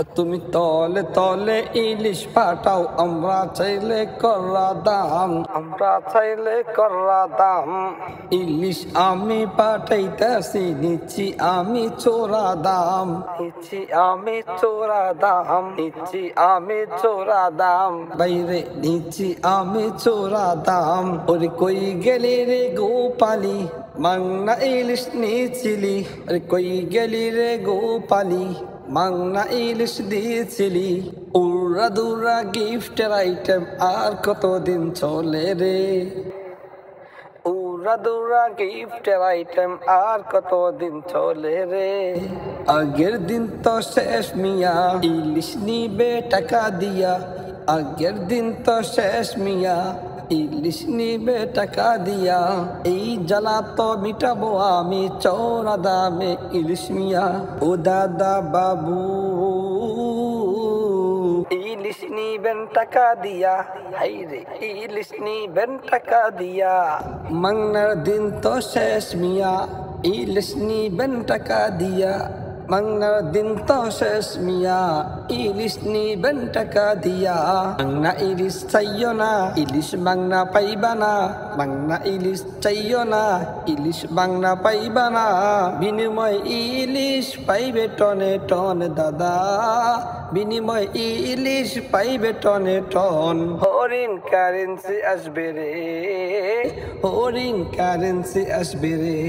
তুমি তলে তলে ইলিশ পাঠাও, আমরা চাইলে কররা দাম, আমরা চাইলে কররা দাম। ইলিশ আমি পাঠাইতেছি, নিচ্ছি আমি চোরা দাম, নিচ্ছি আমি চোরা দাম, নিচ্ছি আমি চোরা দাম। বাইরে নিচ্ছি আমি চোরা দাম। ওরে কই গেলি রে গোপালি, মাংনা ইলিশ নিয়েছিলি? আরে কই গেলি রে গোপালি, মাংনা ইলিশ দিয়েছিলি? উড়া দুরা গিফটের আইটেম আর কতদিন চলে রে? উড়া দুরা গিফটের আইটেম আর কতদিন চলে রে? আগের দিন তো শেষ মিয়া, ইলিশ নিবে টাকা দিয়া। আগের দিন তো শেষ মিয়া, ইলিশ নিবে টাকা দিয়া। এই জ্বালা তো মিটাবো আমি চওড়া দামে ইলিশ মিয়া। ও দাদা বাবু, ইলিশ নিবেন টাকা দিয়া, হাইরে ইলিশ নিবেন টাকা দিয়া। মাংনার দিন তো শেষ মিয়া, ইলিশ নিবেন টাকা দিয়া। মাংনার দিন তো শেষ মিয়া, ইলিশ নিবেন টাকা দিয়া। মাংনা ইলিশ চাইও না, ইলিশ মাংনা পাইবা না। মাংনা ইলিশ চাইও না, ইলিশ মাংনা পাইবা না। বিনিময় ইলিশ পাইবে টনে টন দাদা, বিনিময় ইলিশ পাইবে টনে টন। হরিণ কারেন্সি আসবে রে, হরিণ কারেন্সি আসবে রে।